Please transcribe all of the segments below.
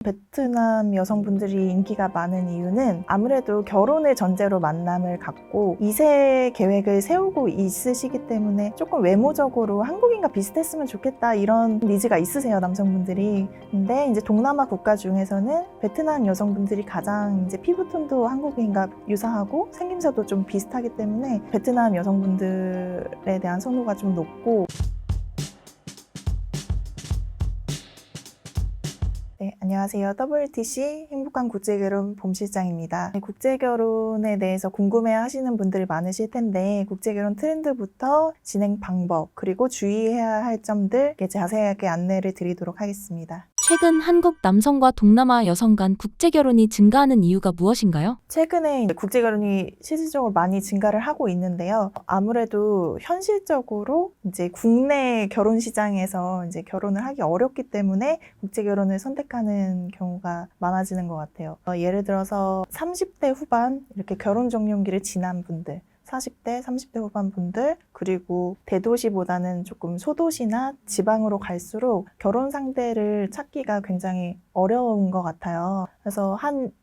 베트남 여성분들이 인기가 많은 이유는 아무래도 결혼을 전제로 만남을 갖고 2세 계획을 세우고 있으시기 때문에 조금 외모적으로 한국인과 비슷했으면 좋겠다 이런 니즈가 있으세요, 남성분들이. 근데 이제 동남아 국가 중에서는 베트남 여성분들이 가장 이제 피부톤도 한국인과 유사하고 생김새도 좀 비슷하기 때문에 베트남 여성분들에 대한 선호가 좀 높고. 네, 안녕하세요. WTC 행복한 국제결혼 봄실장입니다. 국제결혼에 대해서 궁금해 하시는 분들이 많으실 텐데 국제결혼 트렌드부터 진행 방법 그리고 주의해야 할 점들 자세하게 안내를 드리도록 하겠습니다. 최근 한국 남성과 동남아 여성 간 국제결혼이 증가하는 이유가 무엇인가요? 최근에 국제결혼이 실질적으로 많이 증가를 하고 있는데요. 아무래도 현실적으로 이제 국내 결혼 시장에서 이제 결혼을 하기 어렵기 때문에 국제결혼을 선택하는 경우가 많아지는 것 같아요. 예를 들어서 30대 후반 이렇게 결혼 적령기를 지난 분들, 40대, 30대 후반 분들, 그리고 대도시보다는 조금 소도시나 지방으로 갈수록 결혼 상대를 찾기가 굉장히 어려운 것 같아요. 그래서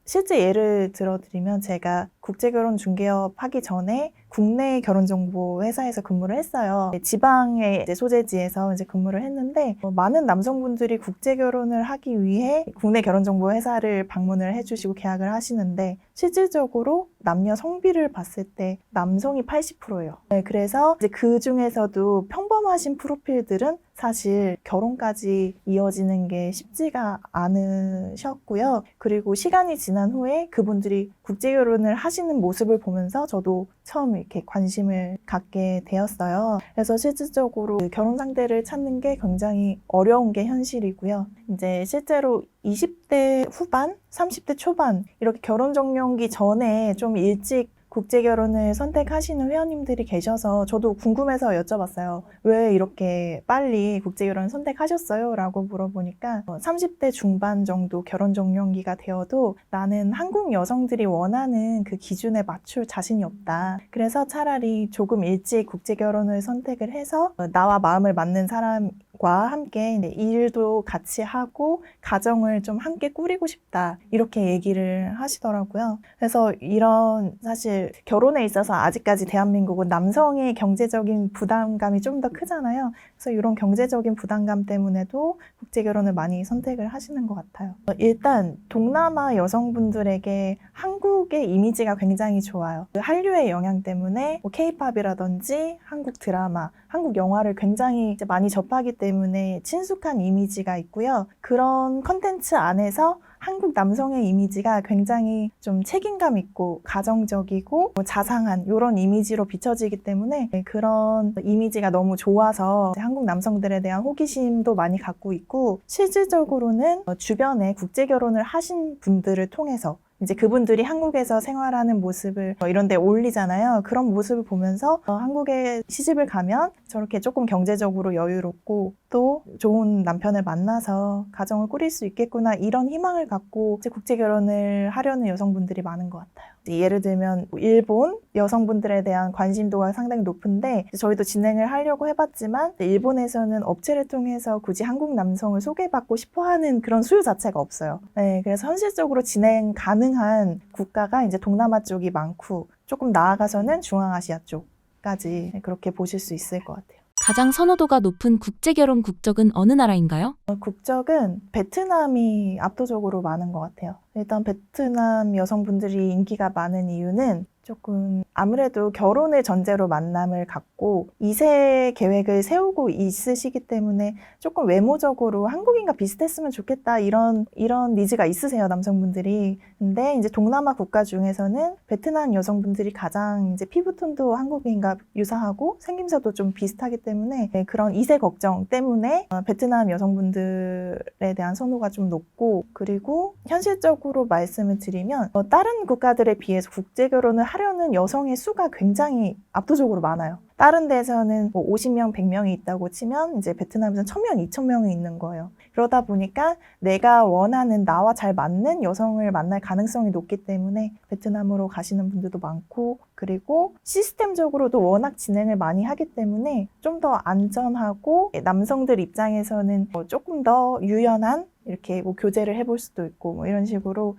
실제 예를 들어드리면 제가 국제결혼 중개업 하기 전에 국내 결혼정보 회사에서 근무를 했어요. 지방의 소재지에서 이제 근무를 했는데 많은 남성분들이 국제결혼을 하기 위해 국내 결혼정보 회사를 방문을 해주시고 계약을 하시는데 실질적으로 남녀 성비를 봤을 때 남성이 80%예요. 그래서 이제 그 중에서도 평범하신 프로필들은 사실 결혼까지 이어지는 게 쉽지가 않으셨고요. 그리고 시간이 지난 후에 그분들이 국제결혼을 하시는 모습을 보면서 저도 처음 이렇게 관심을 갖게 되었어요. 그래서 실질적으로 결혼 상대를 찾는 게 굉장히 어려운 게 현실이고요. 이제 실제로 20대 후반, 30대 초반 이렇게 결혼 적령기 전에 좀 일찍 국제결혼을 선택하시는 회원님들이 계셔서 저도 궁금해서 여쭤봤어요. 왜 이렇게 빨리 국제결혼을 선택하셨어요? 라고 물어보니까 30대 중반 정도 결혼 적령기가 되어도 나는 한국 여성들이 원하는 그 기준에 맞출 자신이 없다. 그래서 차라리 조금 일찍 국제결혼을 선택을 해서 나와 마음을 맞는 사람과 함께 일도 같이 하고 가정을 좀 함께 꾸리고 싶다. 이렇게 얘기를 하시더라고요. 그래서 이런 사실 결혼에 있어서 아직까지 대한민국은 남성의 경제적인 부담감이 좀 더 크잖아요. 그래서 이런 경제적인 부담감 때문에도 국제결혼을 많이 선택을 하시는 것 같아요. 일단 동남아 여성분들에게 한국의 이미지가 굉장히 좋아요. 그 한류의 영향 때문에 K-팝이라든지 한국 드라마, 한국 영화를 굉장히 이제 많이 접하기 때문에 친숙한 이미지가 있고요. 그런 컨텐츠 안에서 한국 남성의 이미지가 굉장히 좀 책임감 있고 가정적이고 자상한 이런 이미지로 비춰지기 때문에 그런 이미지가 너무 좋아서 한국 남성들에 대한 호기심도 많이 갖고 있고 실질적으로는 주변에 국제결혼을 하신 분들을 통해서 이제 그분들이 한국에서 생활하는 모습을 이런 데 올리잖아요. 그런 모습을 보면서 한국에 시집을 가면 저렇게 조금 경제적으로 여유롭고 또 좋은 남편을 만나서 가정을 꾸릴 수 있겠구나 이런 희망을 갖고 이제 국제결혼을 하려는 여성분들이 많은 것 같아요. 예를 들면 일본 여성분들에 대한 관심도가 상당히 높은데 저희도 진행을 하려고 해봤지만 일본에서는 업체를 통해서 굳이 한국 남성을 소개받고 싶어하는 그런 수요 자체가 없어요. 네, 그래서 현실적으로 진행 가능한 국가가 이제 동남아 쪽이 많고 조금 나아가서는 중앙아시아 쪽까지 그렇게 보실 수 있을 것 같아요. 가장 선호도가 높은 국제결혼 국적은 어느 나라인가요? 국적은 베트남이 압도적으로 많은 것 같아요. 일단 베트남 여성분들이 인기가 많은 이유는 조금 아무래도 결혼을 전제로 만남을 갖고 2세 계획을 세우고 있으시기 때문에 조금 외모적으로 한국인과 비슷했으면 좋겠다 이런 니즈가 있으세요, 남성분들이. 근데 이제 동남아 국가 중에서는 베트남 여성분들이 가장 이제 피부톤도 한국인과 유사하고 생김새도 좀 비슷하기 때문에 그런 2세 걱정 때문에 베트남 여성분들에 대한 선호가 좀 높고, 그리고 현실적으로 말씀을 드리면 다른 국가들에 비해서 국제결혼을 하려는 여성의 수가 굉장히 압도적으로 많아요. 다른 데서는 50명, 100명이 있다고 치면 이제 베트남에서는 1000명, 2000명이 있는 거예요. 그러다 보니까 내가 원하는 나와 잘 맞는 여성을 만날 가능성이 높기 때문에 베트남으로 가시는 분들도 많고 그리고 시스템적으로도 워낙 진행을 많이 하기 때문에 좀 더 안전하고 남성들 입장에서는 조금 더 유연한 이렇게 뭐 교제를 해볼 수도 있고 뭐 이런 식으로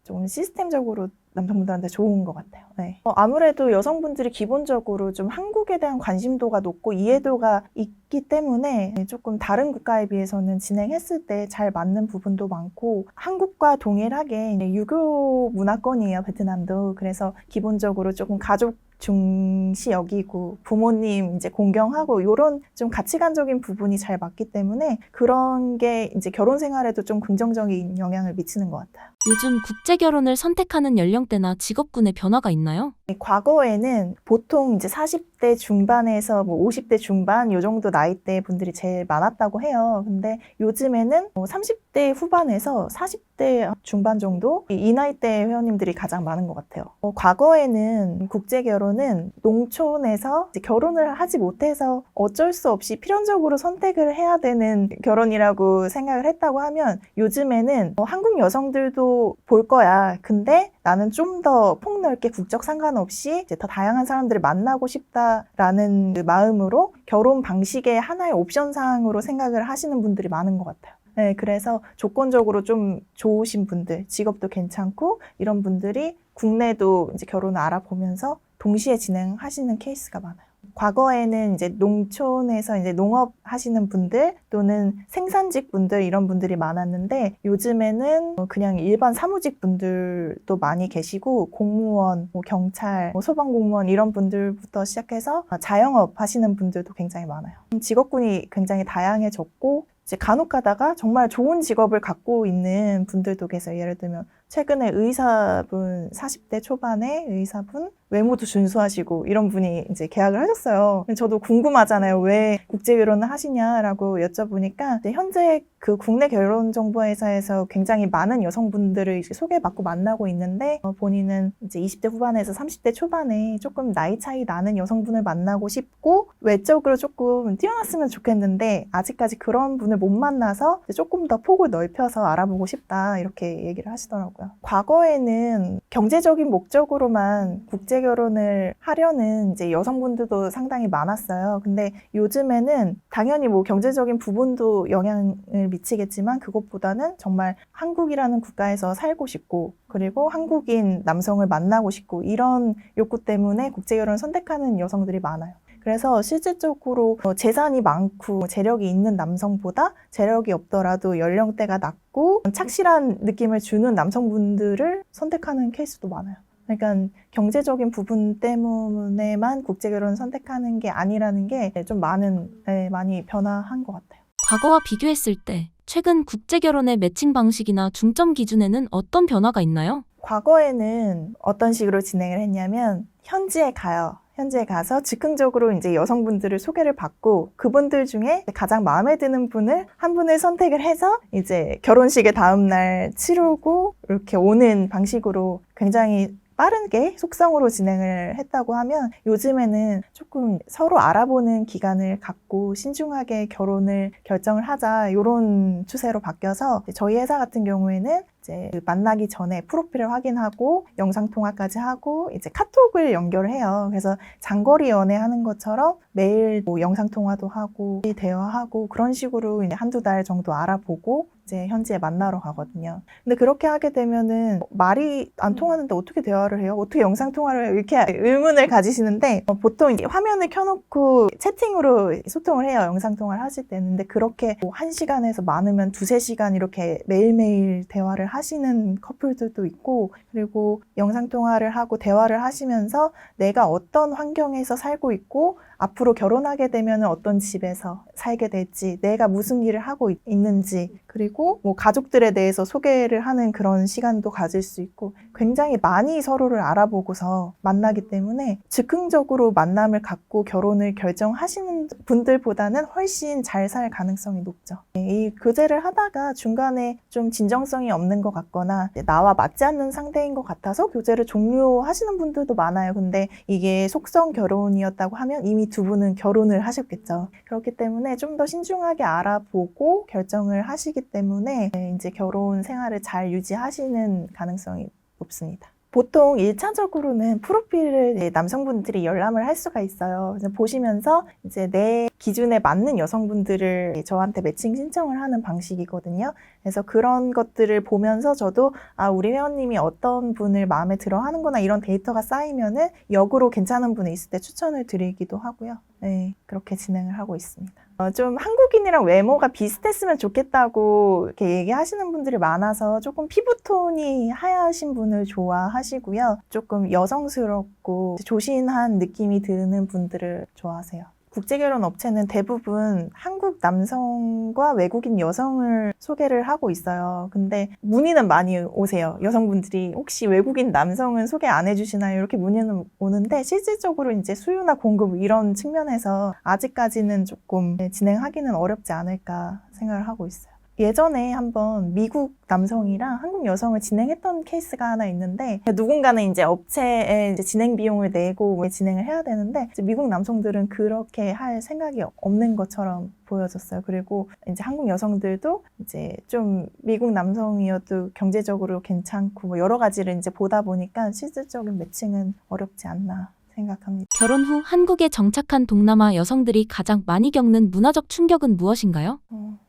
좀 시스템적으로 남성분들한테 좋은 것 같아요. 네. 아무래도 여성분들이 기본적으로 좀 한국에 대한 관심도가 높고 이해도가 있기 때문에 조금 다른 국가에 비해서는 진행했을 때 잘 맞는 부분도 많고 한국과 동일하게 유교 문화권이에요, 베트남도. 그래서 기본적으로 조금 가족 중시 여기고 부모님 이제 공경하고 이런 좀 가치관적인 부분이 잘 맞기 때문에 그런 게 이제 결혼 생활에도 좀 긍정적인 영향을 미치는 것 같아요. 요즘 국제 결혼을 선택하는 연령대나 직업군의 변화가 있나요? 과거에는 보통 이제 40대 중반에서 뭐 50대 중반 요 정도 나이대 분들이 제일 많았다고 해요. 근데 요즘에는 30대 후반에서 40대 중반 정도 이 나이대 회원님들이 가장 많은 것 같아요. 과거에는 국제 결혼은 농촌에서 이제 결혼을 하지 못해서 어쩔 수 없이 필연적으로 선택을 해야 되는 결혼이라고 생각을 했다고 하면 요즘에는 한국 여성들도 볼 거야. 근데 나는 좀 더 폭넓게 국적 상관없이 이제 더 다양한 사람들을 만나고 싶다라는 그 마음으로 결혼 방식의 하나의 옵션 사항으로 생각을 하시는 분들이 많은 것 같아요. 네, 그래서 조건적으로 좀 좋으신 분들, 직업도 괜찮고 이런 분들이 국내도 이제 결혼을 알아보면서 동시에 진행하시는 케이스가 많아요. 과거에는 이제 농촌에서 이제 농업 하시는 분들 또는 생산직 분들 이런 분들이 많았는데 요즘에는 그냥 일반 사무직 분들도 많이 계시고 공무원, 뭐 경찰, 뭐 소방공무원 이런 분들부터 시작해서 자영업 하시는 분들도 굉장히 많아요. 직업군이 굉장히 다양해졌고 이제 간혹 가다가 정말 좋은 직업을 갖고 있는 분들도 계세요. 예를 들면 최근에 의사분 40대 초반에 의사분 외모도 준수하시고 이런 분이 이제 계약을 하셨어요. 저도 궁금하잖아요. 왜 국제 결혼을 하시냐라고 여쭤보니까 현재 그 국내 결혼정보회사에서 굉장히 많은 여성분들을 이제 소개받고 만나고 있는데 본인은 이제 20대 후반에서 30대 초반에 조금 나이 차이 나는 여성분을 만나고 싶고 외적으로 조금 뛰어났으면 좋겠는데 아직까지 그런 분을 못 만나서 조금 더 폭을 넓혀서 알아보고 싶다 이렇게 얘기를 하시더라고요. 과거에는 경제적인 목적으로만 국제 결혼을 하려는 이제 여성분들도 상당히 많았어요. 근데 요즘에는 당연히 뭐 경제적인 부분도 영향을 미치겠지만 그것보다는 정말 한국이라는 국가에서 살고 싶고 그리고 한국인 남성을 만나고 싶고 이런 욕구 때문에 국제 결혼을 선택하는 여성들이 많아요. 그래서 실질적으로 재산이 많고 재력이 있는 남성보다 재력이 없더라도 연령대가 낮고 착실한 느낌을 주는 남성분들을 선택하는 케이스도 많아요. 그러니까 경제적인 부분 때문에만 국제 결혼을 선택하는 게 아니라는 게 좀 많이 변화한 것 같아요. 과거와 비교했을 때 최근 국제 결혼의 매칭 방식이나 중점 기준에는 어떤 변화가 있나요? 과거에는 어떤 식으로 진행을 했냐면 현지에 가요. 현지에 가서 즉흥적으로 이제 여성분들을 소개를 받고 그분들 중에 가장 마음에 드는 분을 한 분을 선택을 해서 이제 결혼식의 다음날 치르고 이렇게 오는 방식으로 굉장히 빠르게 속성으로 진행을 했다고 하면 요즘에는 조금 서로 알아보는 기간을 갖고 신중하게 결혼을 결정을 하자 이런 추세로 바뀌어서 저희 회사 같은 경우에는 이제 만나기 전에 프로필을 확인하고 영상통화까지 하고 이제 카톡을 연결해요. 그래서 장거리 연애하는 것처럼 매일 뭐 영상통화도 하고 대화하고 그런 식으로 이제 한두 달 정도 알아보고 이제 현지에 만나러 가거든요. 근데 그렇게 하게 되면은 말이 안 통하는데 어떻게 대화를 해요? 어떻게 영상통화를 해요? 이렇게 의문을 가지시는데 보통 이제 화면을 켜놓고 채팅으로 소통을 해요. 영상통화를 하실 때는. 근데 그렇게 뭐 1시간에서 많으면 2-3시간 이렇게 매일매일 대화를 하시는 커플들도 있고 그리고 영상통화를 하고 대화를 하시면서 내가 어떤 환경에서 살고 있고 앞으로 결혼하게 되면 어떤 집에서 살게 될지 내가 무슨 일을 하고 있는지 그리고 뭐 가족들에 대해서 소개를 하는 그런 시간도 가질 수 있고 굉장히 많이 서로를 알아보고서 만나기 때문에 즉흥적으로 만남을 갖고 결혼을 결정하시는 분들보다는 훨씬 잘 살 가능성이 높죠. 이 교제를 하다가 중간에 좀 진정성이 없는 것 같거나 나와 맞지 않는 상대인 것 같아서 교제를 종료하시는 분들도 많아요. 근데 이게 속성 결혼이었다고 하면 이미 두 분은 결혼을 하셨겠죠. 그렇기 때문에 좀 더 신중하게 알아보고 결정을 하시기 때문에 이제 결혼 생활을 잘 유지하시는 가능성이 높습니다. 보통 1차적으로는 프로필을 이제 남성분들이 열람을 할 수가 있어요. 그래서 보시면서 이제 내 기준에 맞는 여성분들을 저한테 매칭 신청을 하는 방식이거든요. 그래서 그런 것들을 보면서 저도 우리 회원님이 어떤 분을 마음에 들어 하는구나 이런 데이터가 쌓이면은 역으로 괜찮은 분이 있을 때 추천을 드리기도 하고요. 네, 그렇게 진행을 하고 있습니다. 좀 한국인이랑 외모가 비슷했으면 좋겠다고 이렇게 얘기하시는 분들이 많아서 조금 피부톤이 하얗신 분을 좋아하시고요. 조금 여성스럽고 조신한 느낌이 드는 분들을 좋아하세요. 국제결혼 업체는 대부분 한국 남성과 외국인 여성을 소개를 하고 있어요. 근데 문의는 많이 오세요. 여성분들이 혹시 외국인 남성은 소개 안 해주시나요? 이렇게 문의는 오는데 실질적으로 이제 수요나 공급 이런 측면에서 아직까지는 조금 진행하기는 어렵지 않을까 생각을 하고 있어요. 예전에 한번 미국 남성이랑 한국 여성을 진행했던 케이스가 하나 있는데 누군가는 이제 업체에 이제 진행 비용을 내고 진행을 해야 되는데 이제 미국 남성들은 그렇게 할 생각이 없는 것처럼 보여졌어요. 그리고 이제 한국 여성들도 이제 좀 미국 남성이어도 경제적으로 괜찮고 뭐 여러 가지를 이제 보다 보니까 실질적인 매칭은 어렵지 않나 생각합니다. 결혼 후 한국에 정착한 동남아 여성들이 가장 많이 겪는 문화적 충격은 무엇인가요?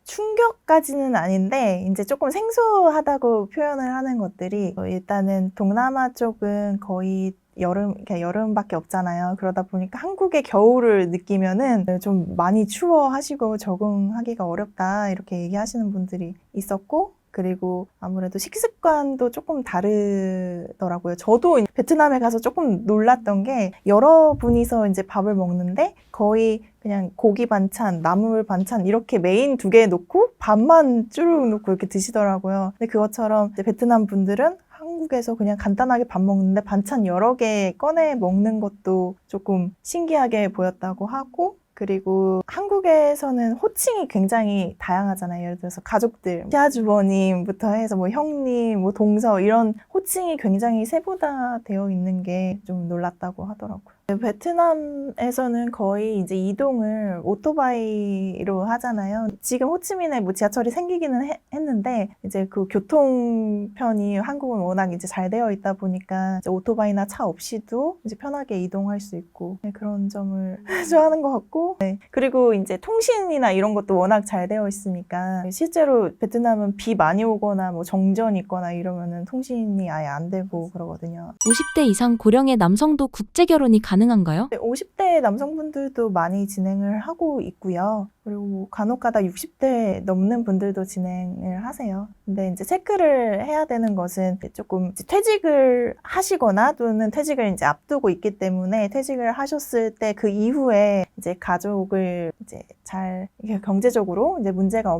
충격까지는 아닌데 이제 조금 생소하다고 표현을 하는 것들이 일단은 동남아 쪽은 거의 여름밖에 없잖아요. 그러다 보니까 한국의 겨울을 느끼면은 좀 많이 추워하시고 적응하기가 어렵다 이렇게 얘기하시는 분들이 있었고 그리고 아무래도 식습관도 조금 다르더라고요. 저도 베트남에 가서 조금 놀랐던 게 여러 분이서 이제 밥을 먹는데 거의 그냥 고기 반찬, 나물 반찬 이렇게 메인 2개 놓고 밥만 쭈르륵 놓고 이렇게 드시더라고요. 근데 그것처럼 이제 베트남 분들은 한국에서 그냥 간단하게 밥 먹는데 반찬 여러 개 꺼내 먹는 것도 조금 신기하게 보였다고 하고 그리고 한국에서는 호칭이 굉장히 다양하잖아요. 예를 들어서 가족들, 시아주버님부터 해서 뭐 형님, 뭐 동서 이런 호칭이 굉장히 세분화되어 있는 게 좀 놀랐다고 하더라고요. 베트남에서는 거의 이제 이동을 오토바이로 하잖아요. 지금 호치민에 뭐 지하철이 생기기는 했는데 이제 그 교통편이 한국은 워낙 이제 잘 되어 있다 보니까 이제 오토바이나 차 없이도 이제 편하게 이동할 수 있고 그런 점을 좋아하는 것 같고 그리고 이제 통신이나 이런 것도 워낙 잘 되어 있으니까 실제로 베트남은 비 많이 오거나 뭐 정전 있거나 이러면은 통신이 아예 안 되고 그러거든요. 50대 이상 고령의 남성도 국제 결혼이 가능한가요? 50대 남성분들도 많이 진행을 하고 있고요. 그리고 간혹가다 60대 넘는 분들도 진행을 하세요. 근데 이제 체크를 해야 되는 것은 조금 이제 퇴직을 하시거나 또는 퇴직을 이제 앞두고 있기 때문에 퇴직을 하셨을 때 그 이후에 이제 가족을 이제 잘 경제적으로 이제 문제가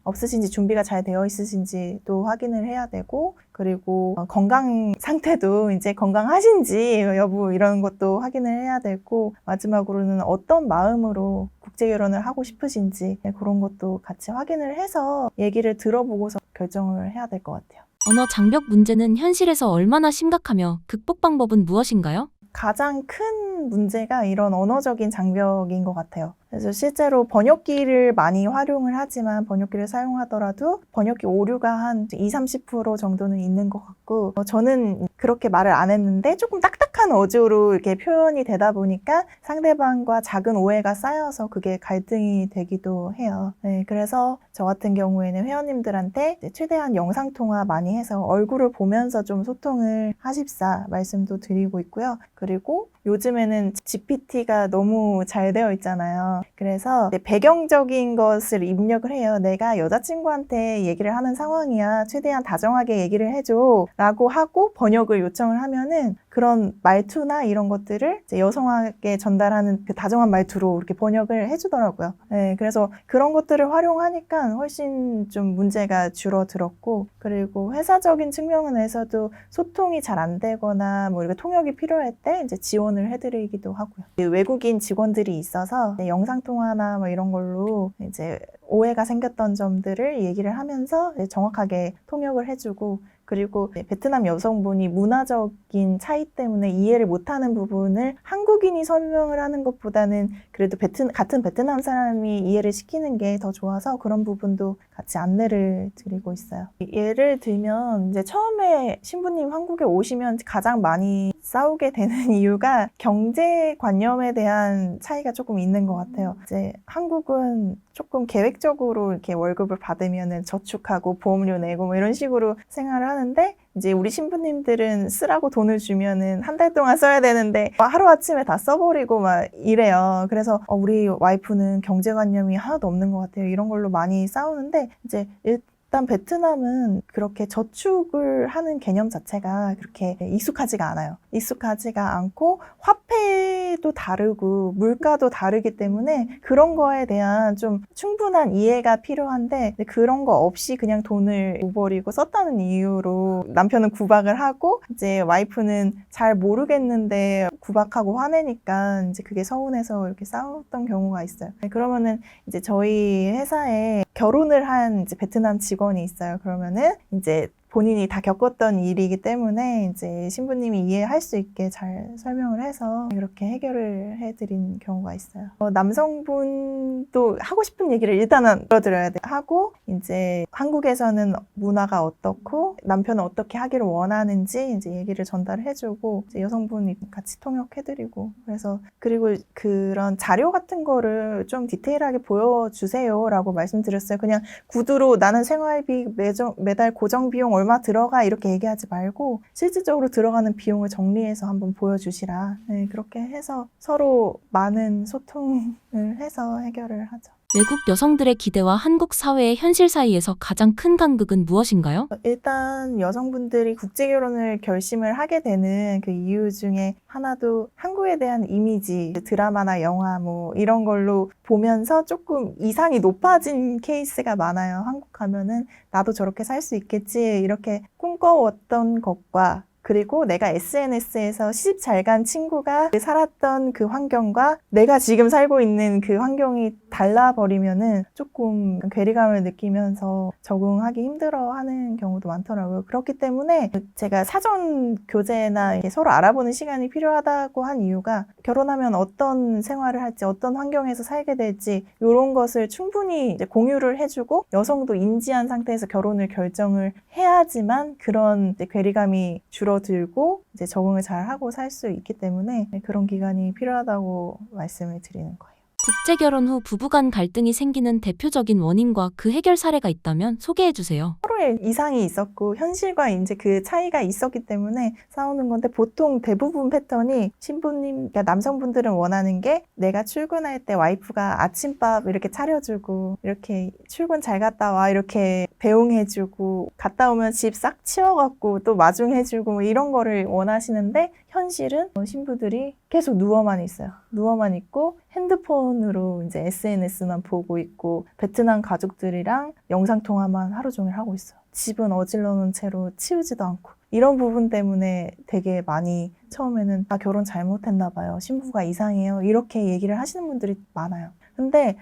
없으신지 준비가 잘 되어 있으신지도 확인을 해야 되고 그리고 건강 상태도 이제 건강하신지 여부 이런 것도 확인을 해야 되고 마지막으로는 어떤 마음으로 국제 결혼을 하고 싶으신지 그런 것도 같이 확인을 해서 얘기를 들어보고서 결정을 해야 될 것 같아요. 언어 장벽 문제는 현실에서 얼마나 심각하며 극복 방법은 무엇인가요? 가장 큰 문제가 이런 언어적인 장벽인 것 같아요. 그래서 실제로 번역기를 많이 활용을 하지만 번역기를 사용하더라도 번역기 오류가 한 20-30% 정도는 있는 것 같고 저는 그렇게 말을 안 했는데 조금 딱딱한 어조로 이렇게 표현이 되다 보니까 상대방과 작은 오해가 쌓여서 그게 갈등이 되기도 해요. 네, 그래서 저 같은 경우에는 회원님들한테 최대한 영상통화 많이 해서 얼굴을 보면서 좀 소통을 하십사 말씀도 드리고 있고요. 그리고 요즘에는 GPT가 너무 잘 되어 있잖아요. 그래서 배경적인 것을 입력을 해요. 내가 여자친구한테 얘기를 하는 상황이야. 최대한 다정하게 얘기를 해줘. 라고 하고 번역을 요청을 하면은 그런 말투나 이런 것들을 이제 여성하게 전달하는 그 다정한 말투로 이렇게 번역을 해주더라고요. 네, 그래서 그런 것들을 활용하니까 훨씬 좀 문제가 줄어들었고 그리고 회사적인 측면에서도 소통이 잘 안 되거나 뭐 이렇게 통역이 필요할 때 이제 지원을 해드리기도 하고요. 외국인 직원들이 있어서 영상통화나 뭐 이런 걸로 이제 오해가 생겼던 점들을 얘기를 하면서 정확하게 통역을 해주고 그리고 베트남 여성분이 문화적인 차이 때문에 이해를 못하는 부분을 한국인이 설명을 하는 것보다는 그래도 같은 베트남 사람이 이해를 시키는 게 더 좋아서 그런 부분도 같이 안내를 드리고 있어요. 예를 들면 이제 처음에 신부님 한국에 오시면 가장 많이 싸우게 되는 이유가 경제관념에 대한 차이가 조금 있는 것 같아요. 이제 한국은 조금 계획적으로 이렇게 월급을 받으면은 저축하고 보험료 내고 뭐 이런 식으로 생활을 하는데 이제 우리 신부님들은 쓰라고 돈을 주면은 한 달 동안 써야 되는데 하루아침에 다 써버리고 막 이래요. 그래서 우리 와이프는 경제관념이 하나도 없는 것 같아요. 이런 걸로 많이 싸우는데 이제 일단 베트남은 그렇게 저축을 하는 개념 자체가 그렇게 익숙하지가 않아요. 익숙하지가 않고 화폐도 다르고 물가도 다르기 때문에 그런 거에 대한 좀 충분한 이해가 필요한데 그런 거 없이 그냥 돈을 줘버리고 썼다는 이유로 남편은 구박을 하고 이제 와이프는 잘 모르겠는데 구박하고 화내니까 이제 그게 서운해서 이렇게 싸웠던 경우가 있어요. 그러면은 이제 저희 회사에 결혼을 한 이제 베트남 직원이 있어요. 그러면은 이제 본인이 다 겪었던 일이기 때문에 이제 신부님이 이해할 수 있게 잘 설명을 해서 이렇게 해결을 해드린 경우가 있어요. 남성분도 하고 싶은 얘기를 일단은 들어드려야 돼 하고 이제 한국에서는 문화가 어떻고 남편은 어떻게 하기를 원하는지 이제 얘기를 전달을 해주고 이제 여성분이 같이 통역해드리고 그래서 그리고 그런 자료 같은 거를 좀 디테일하게 보여주세요라고 말씀드렸어요. 그냥 구두로 나는 생활비 매달 고정 비용 얼마 들어가 이렇게 얘기하지 말고 실질적으로 들어가는 비용을 정리해서 한번 보여주시라. 네, 그렇게 해서 서로 많은 소통을 해서 해결을 하죠. 외국 여성들의 기대와 한국 사회의 현실 사이에서 가장 큰 간극은 무엇인가요? 일단 여성분들이 국제결혼을 결심을 하게 되는 그 이유 중에 하나도 한국에 대한 이미지, 드라마나 영화 뭐 이런 걸로 보면서 조금 이상이 높아진 케이스가 많아요. 한국 가면은 나도 저렇게 살 수 있겠지 이렇게 꿈꿔왔던 것과 그리고 내가 SNS에서 시집 잘 간 친구가 살았던 그 환경과 내가 지금 살고 있는 그 환경이 달라버리면은 조금 괴리감을 느끼면서 적응하기 힘들어하는 경우도 많더라고요. 그렇기 때문에 제가 사전 교제나 이렇게 서로 알아보는 시간이 필요하다고 한 이유가 결혼하면 어떤 생활을 할지 어떤 환경에서 살게 될지 이런 것을 충분히 이제 공유를 해주고 여성도 인지한 상태에서 결혼을 결정을 해야지만 그런 이제 괴리감이 줄어들고 이제 적응을 잘 하고 살 수 있기 때문에 그런 기간이 필요하다고 말씀을 드리는 거예요. 국제결혼 후 부부간 갈등이 생기는 대표적인 원인과 그 해결 사례가 있다면 소개해 주세요. 서로의 이상이 있었고 현실과 이제 그 차이가 있었기 때문에 싸우는 건데 보통 대부분 패턴이 신부님, 그러니까 남성분들은 원하는 게 내가 출근할 때 와이프가 아침밥 이렇게 차려주고 이렇게 출근 잘 갔다 와 이렇게 배웅해주고 갔다 오면 집 싹 치워갖고 또 마중해주고 뭐 이런 거를 원하시는데 현실은 신부들이 계속 누워만 있어요. 누워만 있고 핸드폰으로 이제 SNS만 보고 있고 베트남 가족들이랑 영상통화만 하루 종일 하고 있어요. 집은 어질러 놓은 채로 치우지도 않고 이런 부분 때문에 되게 많이 처음에는 결혼 잘못했나 봐요. 신부가 이상해요. 이렇게 얘기를 하시는 분들이 많아요. 근데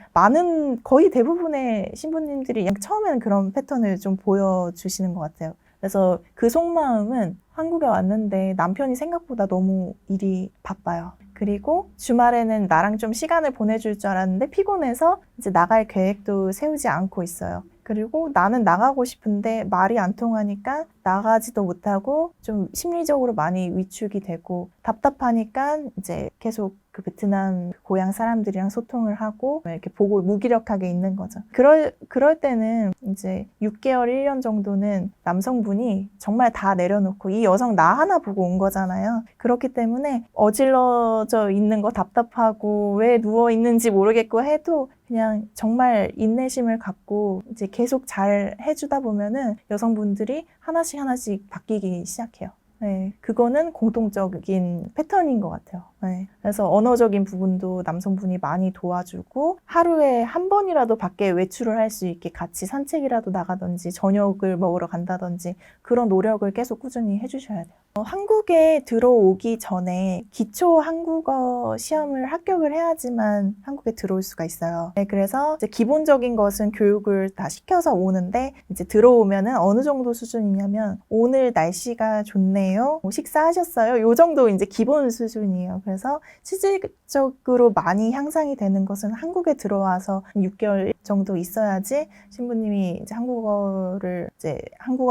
거의 대부분의 신부님들이 처음에는 그런 패턴을 좀 보여주시는 것 같아요. 그래서 그 속마음은 한국에 왔는데 남편이 생각보다 너무 일이 바빠요. 그리고 주말에는 나랑 좀 시간을 보내줄 줄 알았는데 피곤해서 이제 나갈 계획도 세우지 않고 있어요. 그리고 나는 나가고 싶은데 말이 안 통하니까 나가지도 못하고 좀 심리적으로 많이 위축이 되고 답답하니까 이제 계속 그 베트남 고향 사람들이랑 소통을 하고 이렇게 보고 무기력하게 있는 거죠. 그럴 때는 이제 6개월, 1년 정도는 남성분이 정말 다 내려놓고 이 여성 나 하나 보고 온 거잖아요. 그렇기 때문에 어질러져 있는 거 답답하고 왜 누워 있는지 모르겠고 해도 그냥 정말 인내심을 갖고 이제 계속 잘 해주다 보면은 여성분들이 하나씩 바뀌기 시작해요. 네, 그거는 공통적인 패턴인 것 같아요. 네, 그래서 언어적인 부분도 남성분이 많이 도와주고 하루에 한 번이라도 밖에 외출을 할 수 있게 같이 산책이라도 나가든지 저녁을 먹으러 간다든지 그런 노력을 계속 꾸준히 해주셔야 돼요. 한국에 들어오기 전에 기초 한국어 시험을 합격을 해야지만 한국에 들어올 수가 있어요. 네, 그래서 이제 기본적인 것은 교육을 다 시켜서 오는데 이제 들어오면은 어느 정도 수준이냐면 오늘 날씨가 좋네요. 뭐 식사하셨어요? 요 정도 이제 기본 수준이에요. 그래서 실질적으로 많이 향상이 되는 것은 한국에 들어와서 6개월 정도 있어야지 신부님이 이제 한국어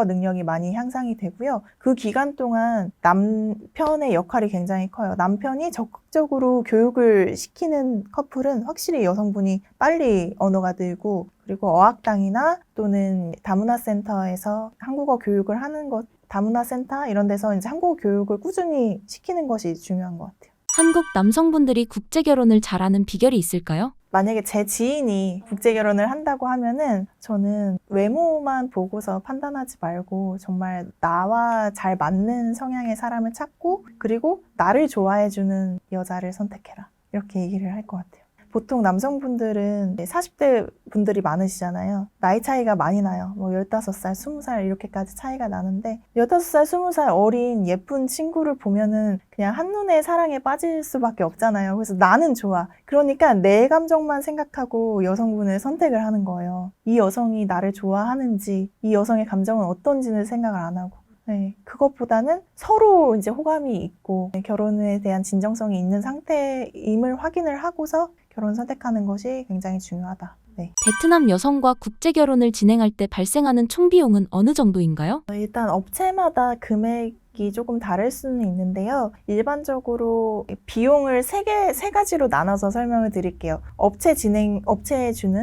능력이 많이 향상이 되고요. 그 기간 동안 남편의 역할이 굉장히 커요. 남편이 적극적으로 교육을 시키는 커플은 확실히 여성분이 빨리 언어가 늘고 그리고 어학당이나 또는 다문화센터에서 한국어 교육을 하는 것, 다문화센터 이런 데서 이제 한국어 교육을 꾸준히 시키는 것이 중요한 것 같아요. 한국 남성분들이 국제 결혼을 잘하는 비결이 있을까요? 만약에 제 지인이 국제 결혼을 한다고 하면은 저는 외모만 보고서 판단하지 말고 정말 나와 잘 맞는 성향의 사람을 찾고 그리고 나를 좋아해주는 여자를 선택해라. 이렇게 얘기를 할 것 같아요. 보통 남성분들은 40대 분들이 많으시잖아요. 나이 차이가 많이 나요. 뭐 15살, 20살 이렇게까지 차이가 나는데 15살, 20살 어린 예쁜 친구를 보면은 그냥 한눈에 사랑에 빠질 수밖에 없잖아요. 그래서 나는 좋아. 그러니까 내 감정만 생각하고 여성분을 선택을 하는 거예요. 이 여성이 나를 좋아하는지, 이 여성의 감정은 어떤지는 생각을 안 하고. 네, 그것보다는 서로 이제 호감이 있고 결혼에 대한 진정성이 있는 상태임을 확인을 하고서 결혼 선택하는 것이 굉장히 중요하다. 네. 베트남 여성과 국제 결혼을 진행할 때 발생하는 총 비용은 어느 정도인가요? 일단 업체마다 금액이 조금 다를 수는 있는데요. 일반적으로 비용을 세 가지로 나눠서 설명을 드릴게요. 업체에 주는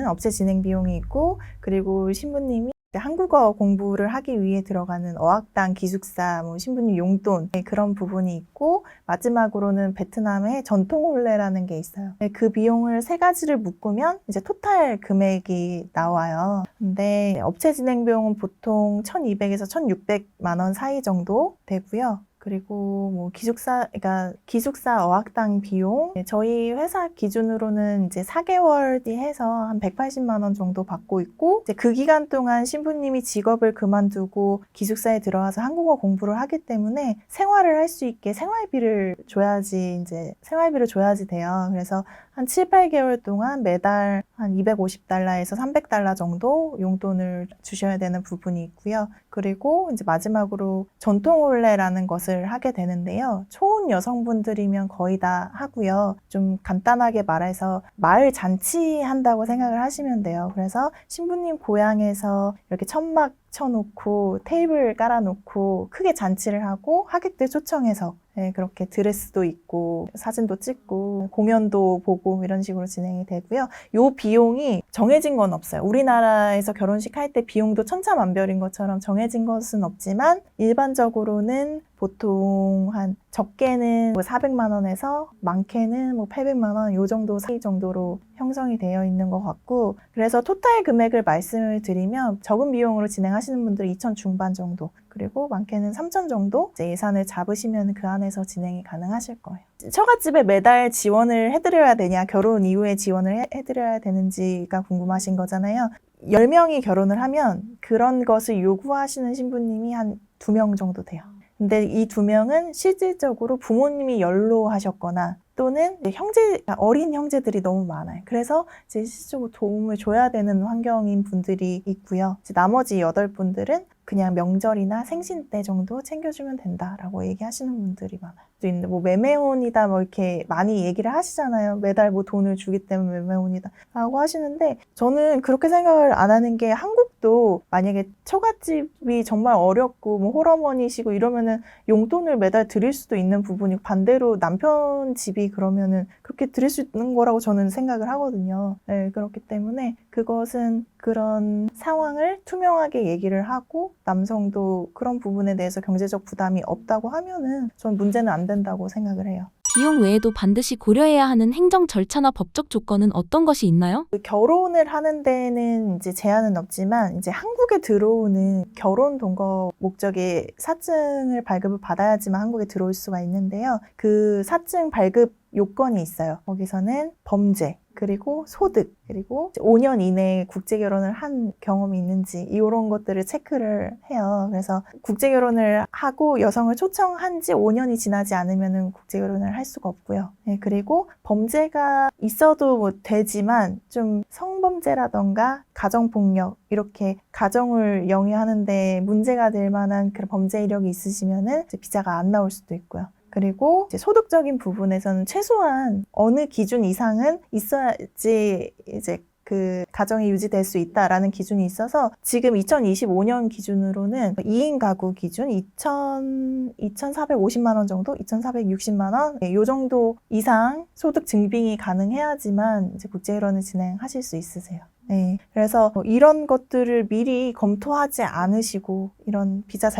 업체 진행 비용이 있고, 그리고 신부님이 한국어 공부를 하기 위해 들어가는 어학당, 기숙사, 뭐 신부님 용돈 그런 부분이 있고 마지막으로는 베트남의 전통 혼례라는 게 있어요. 그 비용을 세 가지를 묶으면 이제 토탈 금액이 나와요. 근데 업체 진행 비용은 보통 1,200에서 1,600만 원 사이 정도 되고요. 그리고 뭐 기숙사 어학당 비용 저희 회사 기준으로는 이제 4개월 뒤 해서 한 180만 원 정도 받고 있고 이제 그 기간 동안 신부님이 직업을 그만두고 기숙사에 들어와서 한국어 공부를 하기 때문에 생활을 할 수 있게 생활비를 줘야지 돼요. 그래서 한 7, 8개월 동안 매달 한 250달러에서 300달러 정도 용돈을 주셔야 되는 부분이 있고요. 그리고 이제 마지막으로 전통 혼례라는 것을 하게 되는데요. 초혼 여성분들이면 거의 다 하고요. 좀 간단하게 말해서 마을 잔치 한다고 생각을 하시면 돼요. 그래서 신부님 고향에서 이렇게 천막 쳐놓고 테이블 깔아놓고 크게 잔치를 하고 하객들 초청해서 그렇게 드레스도 입고 사진도 찍고 공연도 보고 이런 식으로 진행이 되고요. 요 비용이 정해진 건 없어요. 우리나라에서 결혼식 할 때 비용도 천차만별인 것처럼 정해진 것은 없지만 일반적으로는 보통 한 적게는 뭐 400만 원에서 많게는 뭐 800만 원 요 정도 사이 정도로 형성이 되어 있는 것 같고 그래서 토탈 금액을 말씀을 드리면 적은 비용으로 진행하시는 분들은 2천 중반 정도 그리고 많게는 3천 정도 이제 예산을 잡으시면 그 안에서 진행이 가능하실 거예요. 처갓집에 매달 지원을 해드려야 되냐 결혼 이후에 지원을 해드려야 되는지가 궁금하신 거잖아요. 10명이 결혼을 하면 그런 것을 요구하시는 신부님이 한 2명 정도 돼요. 근데 이 2명은 실질적으로 부모님이 연로하셨거나 또는 어린 형제들이 너무 많아요. 그래서 이제 실질적으로 도움을 줘야 되는 환경인 분들이 있고요. 이제 나머지 8분들은 그냥 명절이나 생신 때 정도 챙겨주면 된다라고 얘기하시는 분들이 많아요. 근데 뭐 매매혼이다 뭐 이렇게 많이 얘기를 하시잖아요. 매달 뭐 돈을 주기 때문에 매매혼이다 라고 하시는데 저는 그렇게 생각을 안 하는 게 한국도 만약에 처갓집이 정말 어렵고 뭐 홀어머니시고 이러면은 용돈을 매달 드릴 수도 있는 부분이 반대로 남편 집이 그러면은 그렇게 드릴 수 있는 거라고 저는 생각을 하거든요. 네, 그렇기 때문에 그것은 그런 상황을 투명하게 얘기를 하고 남성도 그런 부분에 대해서 경제적 부담이 없다고 하면은 전 문제는 안 된다고 생각을 해요. 비용 외에도 반드시 고려해야 하는 행정 절차나 법적 조건은 어떤 것이 있나요? 결혼을 하는 데는 이제 제한은 없지만 이제 한국에 들어오는 결혼 동거 목적의 사증을 발급을 받아야지만 한국에 들어올 수가 있는데요. 그 사증 발급 요건이 있어요. 거기서는 범죄, 그리고 소득, 그리고 5년 이내에 국제 결혼을 한 경험이 있는지 이런 것들을 체크를 해요. 그래서 국제 결혼을 하고 여성을 초청한 지 5년이 지나지 않으면 국제 결혼을 할 수가 없고요. 네, 그리고 범죄가 있어도 뭐 되지만 좀 성범죄라던가 가정폭력 이렇게 가정을 영위하는데 문제가 될 만한 그런 범죄 이력이 있으시면은 이제 비자가 안 나올 수도 있고요. 그리고 이제 소득적인 부분에서는 최소한 어느 기준 이상은 있어야지 이제 그 가정이 유지될 수 있다라는 기준이 있어서 지금 2025년 기준으로는 2인 가구 기준 2,450만 원 정도, 2,460만 원, 이 정도 이상 소득 증빙이 가능해야지만 이제 국제결혼을 진행하실 수 있으세요. 네, 그래서 이런 것들을 미리 검토하지 않으시고 이런 비자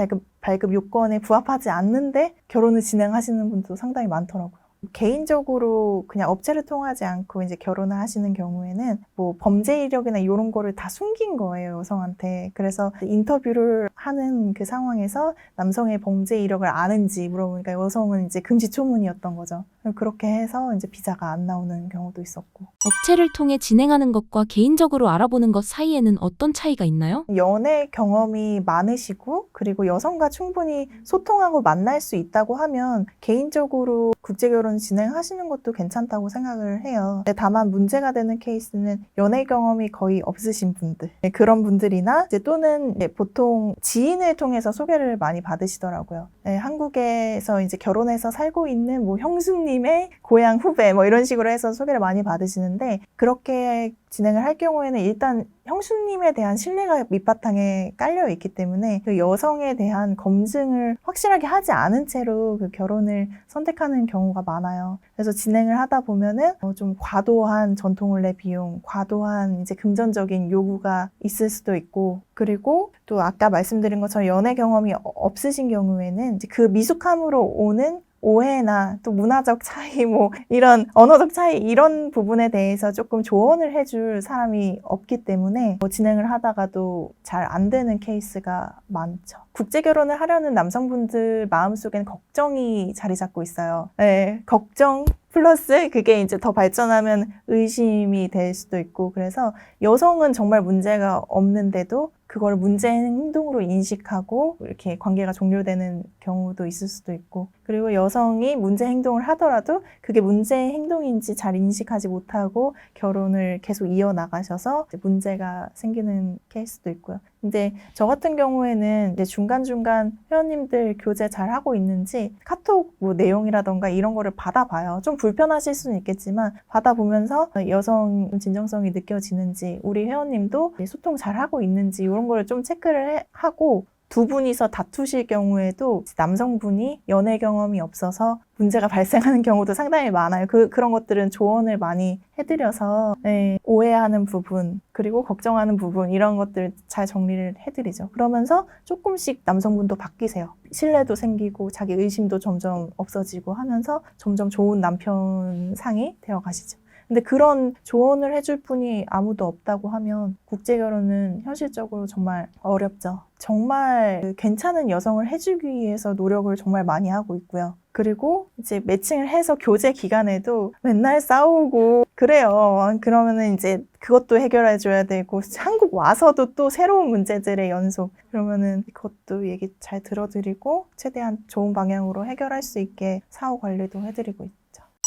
발급 요건에 부합하지 않는데 결혼을 진행하시는 분도 상당히 많더라고요. 개인적으로 그냥 업체를 통하지 않고 이제 결혼을 하시는 경우에는 뭐 범죄 이력이나 이런 거를 다 숨긴 거예요, 여성한테. 그래서 인터뷰를 하는 그 상황에서 남성의 범죄 이력을 아는지 물어보니까 여성은 이제 금시초문이었던 거죠. 그렇게 해서 이제 비자가 안 나오는 경우도 있었고. 업체를 통해 진행하는 것과 개인적으로 알아보는 것 사이에는 어떤 차이가 있나요? 연애 경험이 많으시고 그리고 여성과 충분히 소통하고 만날 수 있다고 하면 개인적으로 국제결혼 진행하시는 것도 괜찮다고 생각을 해요. 다만 문제가 되는 케이스는 연애 경험이 거의 없으신 분들, 그런 분들이나 이제 또는 보통 지인을 통해서 소개를 많이 받으시더라고요. 한국에서 이제 결혼해서 살고 있는 뭐 형수님의 고향 후배 뭐 이런 식으로 해서 소개를 많이 받으시는데 그렇게 진행을 할 경우에는 일단 형수님에 대한 신뢰가 밑바탕에 깔려 있기 때문에 그 여성에 대한 검증을 확실하게 하지 않은 채로 그 결혼을 선택하는 경우가 많아요. 그래서 진행을 하다 보면은 좀 과도한 전통혼례 비용, 과도한 이제 금전적인 요구가 있을 수도 있고, 그리고 또 아까 말씀드린 것처럼 연애 경험이 없으신 경우에는 이제 그 미숙함으로 오는 오해나 또 문화적 차이, 뭐 이런 언어적 차이 이런 부분에 대해서 조금 조언을 해줄 사람이 없기 때문에 진행을 하다가도 잘 안 되는 케이스가 많죠. 국제 결혼을 하려는 남성분들 마음속에는 걱정이 자리 잡고 있어요. 네, 걱정 플러스 그게 이제 더 발전하면 의심이 될 수도 있고, 그래서 여성은 정말 문제가 없는데도 그걸 문제 행동으로 인식하고 이렇게 관계가 종료되는 경우도 있을 수도 있고, 그리고 여성이 문제 행동을 하더라도 그게 문제 행동인지 잘 인식하지 못하고 결혼을 계속 이어나가셔서 문제가 생기는 케이스도 있고요. 근데 저 같은 경우에는 이제 중간중간 회원님들 교제 잘 하고 있는지 카톡 뭐 내용이라던가 이런 거를 받아봐요. 좀 불편하실 수는 있겠지만 받아보면서 여성 진정성이 느껴지는지, 우리 회원님도 소통 잘 하고 있는지 이런 거를 좀 체크를 하고, 두 분이서 다투실 경우에도 남성분이 연애 경험이 없어서 문제가 발생하는 경우도 상당히 많아요. 그런 것들은 조언을 많이 해드려서 오해하는 부분, 그리고 걱정하는 부분 이런 것들 잘 정리를 해드리죠. 그러면서 조금씩 남성분도 바뀌세요. 신뢰도 생기고 자기 의심도 점점 없어지고 하면서 점점 좋은 남편 상이 되어 가시죠. 근데 그런 조언을 해줄 분이 아무도 없다고 하면 국제결혼은 현실적으로 정말 어렵죠. 정말 괜찮은 여성을 해주기 위해서 노력을 정말 많이 하고 있고요. 그리고 이제 매칭을 해서 교제 기간에도 맨날 싸우고 그래요. 그러면은 이제 그것도 해결해줘야 되고, 한국 와서도 또 새로운 문제들의 연속. 그러면은 그것도 얘기 잘 들어드리고 최대한 좋은 방향으로 해결할 수 있게 사후 관리도 해드리고 있죠.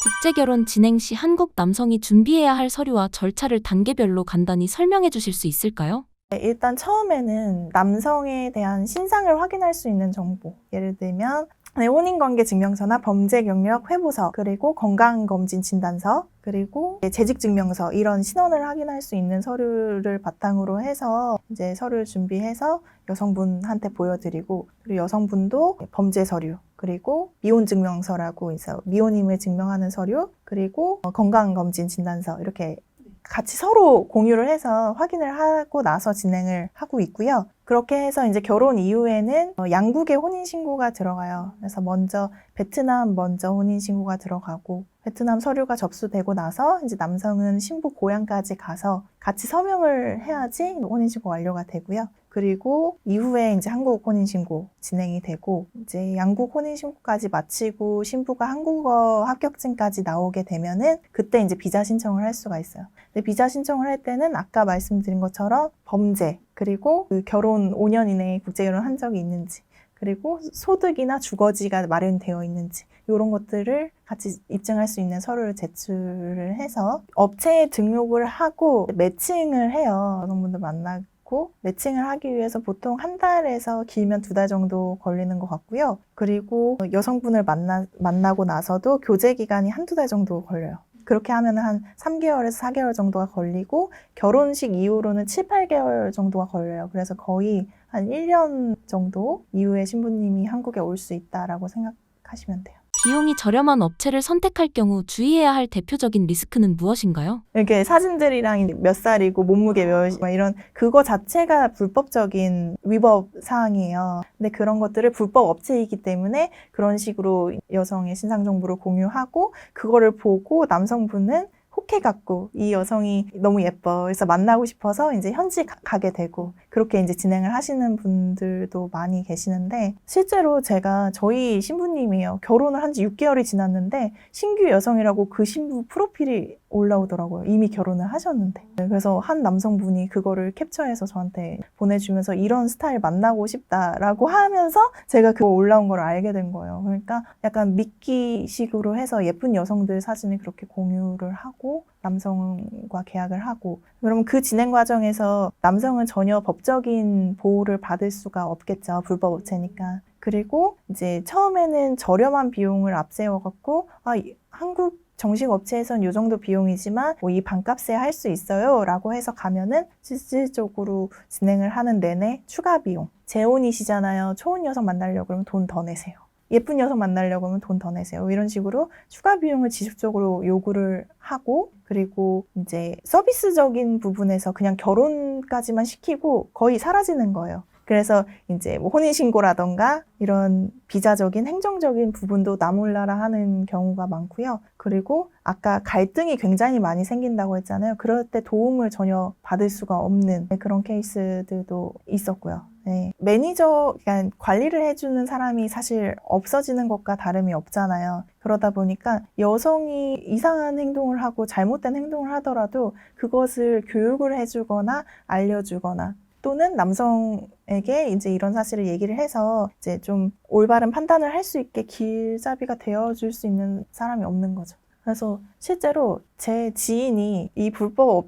국제결혼 진행 시 한국 남성이 준비해야 할 서류와 절차를 단계별로 간단히 설명해 주실 수 있을까요? 일단 처음에는 남성에 대한 신상을 확인할 수 있는 정보, 예를 들면 혼인관계 증명서나 범죄 경력 회보서, 그리고 건강검진 진단서, 그리고 재직증명서, 이런 신원을 확인할 수 있는 서류를 바탕으로 해서 이제 서류를 준비해서 여성분한테 보여드리고, 그리고 여성분도 범죄 서류, 그리고 미혼증명서라고 해서 미혼임을 증명하는 서류, 그리고 건강검진 진단서, 이렇게 같이 서로 공유를 해서 확인을 하고 나서 진행을 하고 있고요. 그렇게 해서 이제 결혼 이후에는 양국의 혼인신고가 들어가요. 그래서 베트남 먼저 혼인신고가 들어가고, 베트남 서류가 접수되고 나서 이제 남성은 신부 고향까지 가서 같이 서명을 해야지 혼인신고 완료가 되고요. 그리고 이후에 이제 한국 혼인신고 진행이 되고, 이제 양국 혼인신고까지 마치고 신부가 한국어 합격증까지 나오게 되면은 그때 이제 비자 신청을 할 수가 있어요. 근데 비자 신청을 할 때는 아까 말씀드린 것처럼 범죄, 그리고 그 결혼 5년 이내에 국제결혼 한 적이 있는지, 그리고 소득이나 주거지가 마련되어 있는지, 이런 것들을 같이 입증할 수 있는 서류를 제출을 해서 업체에 등록을 하고 매칭을 해요. 여성분들 만나고 매칭을 하기 위해서 보통 한 달에서 길면 2달 정도 걸리는 것 같고요. 그리고 여성분을 만나고 나서도 교제 기간이 1~2달 정도 걸려요. 그렇게 하면 한 3개월에서 4개월 정도가 걸리고, 결혼식 이후로는 7~8개월 정도가 걸려요. 그래서 거의 한 1년 정도 이후에 신부님이 한국에 올 수 있다라고 생각하시면 돼요. 비용이 저렴한 업체를 선택할 경우 주의해야 할 대표적인 리스크는 무엇인가요? 이렇게 사진들이랑 몇 살이고 몸무게 막 이런 그거 자체가 불법적인 위법 사항이에요. 근데 그런 것들을 불법 업체이기 때문에 그런 식으로 여성의 신상 정보를 공유하고, 그거를 보고 남성분은 혹해갖고 이 여성이 너무 예뻐, 그래서 만나고 싶어서 이제 현지 가게 되고, 그렇게 이제 진행을 하시는 분들도 많이 계시는데, 실제로 저희 신부님이요, 결혼을 한 지 6개월이 지났는데 신규 여성이라고 그 신부 프로필이 올라오더라고요. 이미 결혼을 하셨는데. 그래서 한 남성분이 그거를 캡처해서 저한테 보내주면서 이런 스타일 만나고 싶다라고 하면서 제가 그거 올라온 걸 알게 된 거예요. 그러니까 약간 미끼식으로 해서 예쁜 여성들 사진을 그렇게 공유를 하고 남성과 계약을 하고, 그럼 그 진행 과정에서 남성은 전혀 법적인 보호를 받을 수가 없겠죠. 불법 업체니까. 그리고 이제 처음에는 저렴한 비용을 앞세워갖고, 한국 정식 업체에선 이 정도 비용이지만 이 반값에 할 수 있어요 라고 해서 가면은 실질적으로 진행을 하는 내내 추가 비용, 재혼이시잖아요. 초혼 여성 만나려고 그러면 돈 더 내세요. 예쁜 여성 만나려고 하면 돈 더 내세요. 이런 식으로 추가 비용을 지속적으로 요구를 하고, 그리고 이제 서비스적인 부분에서 그냥 결혼까지만 시키고 거의 사라지는 거예요. 그래서 이제 뭐 혼인신고라던가 이런 비자적인 행정적인 부분도 나 몰라라 하는 경우가 많고요. 그리고 아까 갈등이 굉장히 많이 생긴다고 했잖아요. 그럴 때 도움을 전혀 받을 수가 없는 그런 케이스들도 있었고요. 네. 매니저, 그러니까 관리를 해주는 사람이 사실 없어지는 것과 다름이 없잖아요. 그러다 보니까 여성이 이상한 행동을 하고 잘못된 행동을 하더라도 그것을 교육을 해주거나 알려주거나, 또는 남성에게 이제 이런 사실을 얘기를 해서 이제 좀 올바른 판단을 할 수 있게 길잡이가 되어줄 수 있는 사람이 없는 거죠. 그래서 실제로 제 지인이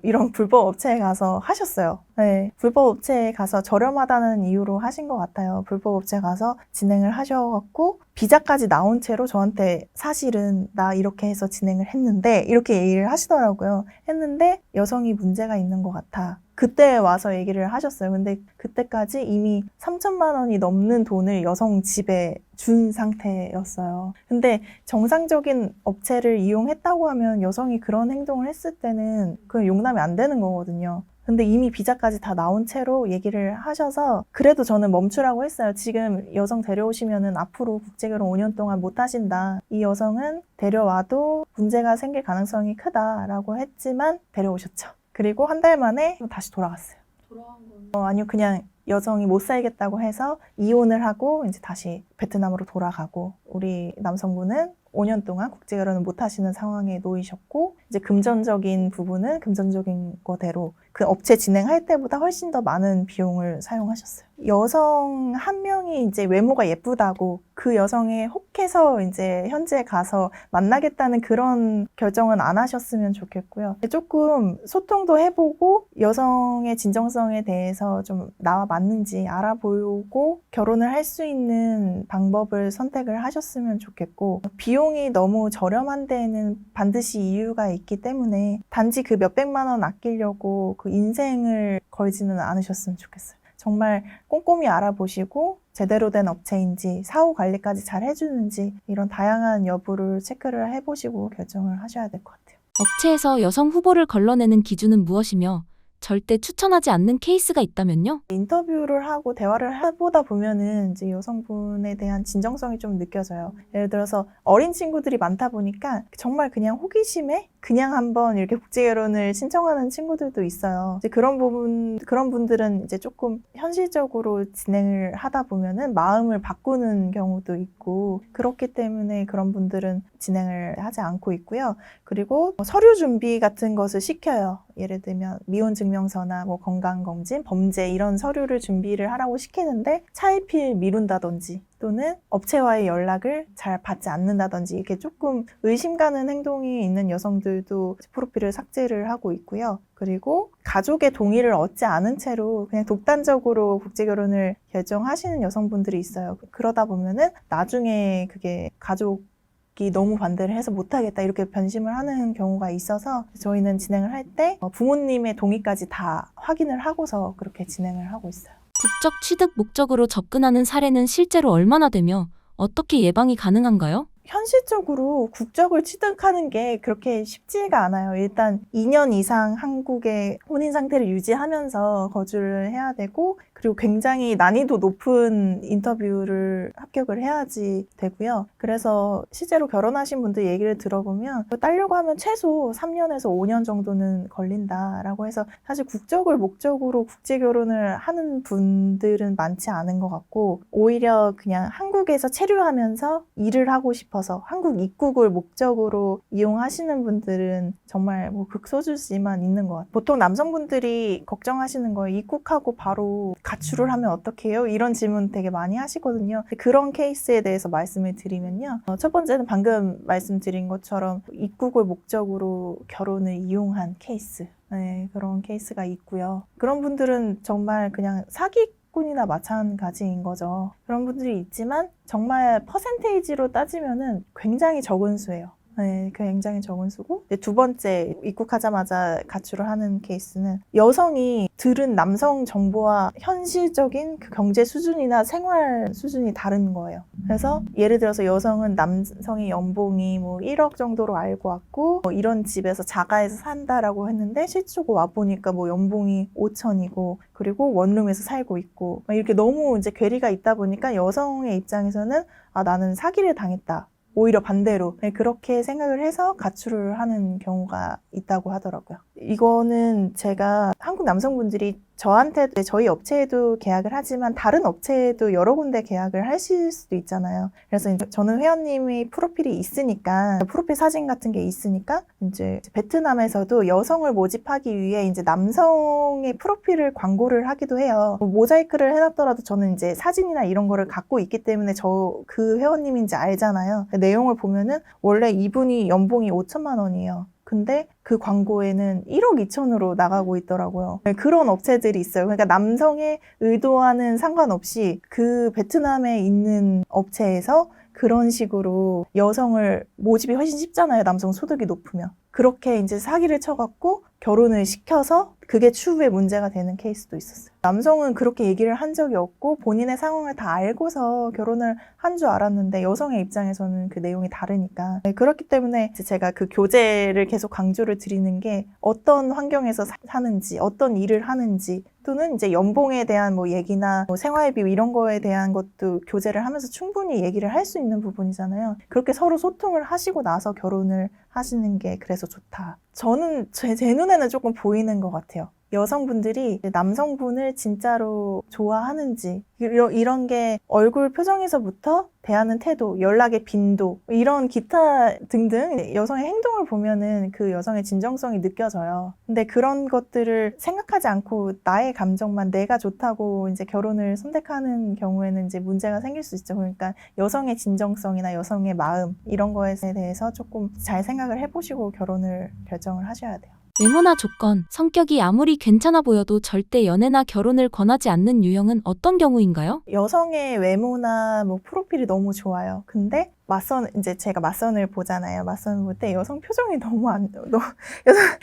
이런 불법 업체에 가서 하셨어요. 네, 불법 업체에 가서 저렴하다는 이유로 하신 것 같아요. 불법 업체에 가서 진행을 하셔갖고 비자까지 나온 채로 저한테 사실은 나 이렇게 해서 진행을 했는데, 이렇게 얘기를 하시더라고요. 했는데 여성이 문제가 있는 것 같아. 그때 와서 얘기를 하셨어요. 근데 그때까지 이미 3천만 원이 넘는 돈을 여성 집에 준 상태였어요. 근데 정상적인 업체를 이용했다고 하면 여성이 그런 행동을 했을 때는 그건 용납이 안 되는 거거든요. 근데 이미 비자까지 다 나온 채로 얘기를 하셔서, 그래도 저는 멈추라고 했어요. 지금 여성 데려오시면은 앞으로 국제결혼 5년 동안 못 하신다. 이 여성은 데려와도 문제가 생길 가능성이 크다라고 했지만 데려오셨죠. 그리고 한 달 만에 다시 돌아갔어요. 아니요, 그냥 여성이 못 살겠다고 해서 이혼을 하고 이제 다시 베트남으로 돌아가고, 우리 남성분은 5년 동안 국제결혼을 못 하시는 상황에 놓이셨고, 이제 금전적인 부분은 금전적인 거대로 그 업체 진행할 때보다 훨씬 더 많은 비용을 사용하셨어요. 여성 한 명이 이제 외모가 예쁘다고 그 여성에 혹해서 이제 현지에 가서 만나겠다는 그런 결정은 안 하셨으면 좋겠고요. 조금 소통도 해보고 여성의 진정성에 대해서 좀 나와 맞는지 알아보고 결혼을 할 수 있는 방법을 선택을 하셨으면 좋겠고, 비용이 너무 저렴한 데에는 반드시 이유가 있기 때문에 단지 그 몇백만 원 아끼려고 그 인생을 걸지는 않으셨으면 좋겠어요. 정말 꼼꼼히 알아보시고 제대로 된 업체인지, 사후 관리까지 잘 해주는지, 이런 다양한 여부를 체크를 해보시고 결정을 하셔야 될 것 같아요. 업체에서 여성 후보를 걸러내는 기준은 무엇이며 절대 추천하지 않는 케이스가 있다면요? 인터뷰를 하고 대화를 해보다 보면은 이제 여성분에 대한 진정성이 좀 느껴져요. 예를 들어서 어린 친구들이 많다 보니까 정말 그냥 호기심에 그냥 한번 이렇게 국제결혼을 신청하는 친구들도 있어요. 이제 그런 분들은 이제 조금 현실적으로 진행을 하다 보면은 마음을 바꾸는 경우도 있고, 그렇기 때문에 그런 분들은 진행을 하지 않고 있고요. 그리고 서류 준비 같은 것을 시켜요. 예를 들면 미혼 증명서나 뭐 건강검진, 범죄 이런 서류를 준비를 하라고 시키는데 차일피일 미룬다든지 또는 업체와의 연락을 잘 받지 않는다든지 이렇게 조금 의심 가는 행동이 있는 여성들도 프로필을 삭제를 하고 있고요. 그리고 가족의 동의를 얻지 않은 채로 그냥 독단적으로 국제결혼을 결정하시는 여성분들이 있어요. 그러다 보면은 나중에 그게 가족이 너무 반대를 해서 못하겠다 이렇게 변심을 하는 경우가 있어서 저희는 진행을 할 때 부모님의 동의까지 다 확인을 하고서 그렇게 진행을 하고 있어요. 국적 취득 목적으로 접근하는 사례는 실제로 얼마나 되며 어떻게 예방이 가능한가요? 현실적으로 국적을 취득하는 게 그렇게 쉽지가 않아요. 일단 2년 이상 한국의 혼인 상태를 유지하면서 거주를 해야 되고, 그리고 굉장히 난이도 높은 인터뷰를 합격을 해야지 되고요. 그래서 실제로 결혼하신 분들 얘기를 들어보면 따려고 하면 최소 3년에서 5년 정도는 걸린다라고 해서 사실 국적을 목적으로 국제결혼을 하는 분들은 많지 않은 것 같고, 오히려 그냥 한국에서 체류하면서 일을 하고 싶어서 한국 입국을 목적으로 이용하시는 분들은 정말 뭐 극소수지만 있는 것 같아요. 보통 남성분들이 걱정하시는 거예요. 입국하고 바로 가출을 하면 어떻게 해요? 이런 질문 되게 많이 하시거든요. 그런 케이스에 대해서 말씀을 드리면요. 첫 번째는 방금 말씀드린 것처럼 입국을 목적으로 결혼을 이용한 케이스. 네, 그런 케이스가 있고요. 그런 분들은 정말 그냥 사기꾼이나 마찬가지인 거죠. 그런 분들이 있지만 정말 퍼센테이지로 따지면은 굉장히 적은 수예요. 네, 굉장히 적은 수고, 두 번째 입국하자마자 가출을 하는 케이스는 여성이 들은 남성 정보와 현실적인 그 경제 수준이나 생활 수준이 다른 거예요. 그래서 예를 들어서 여성은 남성의 연봉이 뭐 1억 정도로 알고 왔고 뭐 이런 집에서 자가에서 산다라고 했는데 실제로 와보니까 뭐 연봉이 5천이고 그리고 원룸에서 살고 있고 이렇게 너무 이제 괴리가 있다 보니까 여성의 입장에서는 아, 나는 사기를 당했다. 오히려 반대로 그렇게 생각을 해서 가출을 하는 경우가 있다고 하더라고요. 이거는 제가 한국 남성분들이 저한테 저희 업체에도 계약을 하지만 다른 업체에도 여러 군데 계약을 하실 수도 있잖아요. 그래서 이제 저는 회원님이 프로필이 있으니까 프로필 사진 같은 게 있으니까 이제 베트남에서도 여성을 모집하기 위해 이제 남성의 프로필을 광고를 하기도 해요. 모자이크를 해놨더라도 저는 이제 사진이나 이런 거를 갖고 있기 때문에 저 그 회원님인지 알잖아요. 내용을 보면은 원래 이분이 연봉이 5천만 원이에요. 근데 그 광고에는 1억 2천으로 나가고 있더라고요. 그런 업체들이 있어요. 그러니까 남성의 의도와는 상관없이 그 베트남에 있는 업체에서 그런 식으로 여성을 모집이 훨씬 쉽잖아요. 남성 소득이 높으면. 그렇게 이제 사기를 쳐갖고 결혼을 시켜서 그게 추후에 문제가 되는 케이스도 있었어요. 남성은 그렇게 얘기를 한 적이 없고 본인의 상황을 다 알고서 결혼을 한 줄 알았는데 여성의 입장에서는 그 내용이 다르니까. 그렇기 때문에 제가 그 교제를 계속 강조를 드리는 게 어떤 환경에서 사는지, 어떤 일을 하는지, 또는 이제 연봉에 대한 뭐 얘기나 뭐 생활비 이런 거에 대한 것도 교제를 하면서 충분히 얘기를 할 수 있는 부분이잖아요. 그렇게 서로 소통을 하시고 나서 결혼을 하시는 게 그래서 좋다. 저는 제 눈에는 조금 보이는 것 같아요. 여성분들이 남성분을 진짜로 좋아하는지 이런 게 얼굴 표정에서부터 대하는 태도, 연락의 빈도 이런 기타 등등 여성의 행동을 보면은 그 여성의 진정성이 느껴져요. 근데 그런 것들을 생각하지 않고 나의 감정만 내가 좋다고 이제 결혼을 선택하는 경우에는 이제 문제가 생길 수 있죠. 그러니까 여성의 진정성이나 여성의 마음 이런 거에 대해서 조금 잘 생각을 해보시고 결혼을 결정을 하셔야 돼요. 외모나 조건, 성격이 아무리 괜찮아 보여도 절대 연애나 결혼을 권하지 않는 유형은 어떤 경우인가요? 여성의 외모나 뭐 프로필이 너무 좋아요. 근데 이제 제가 맞선을 보잖아요. 맞선을 볼 때 여성 표정이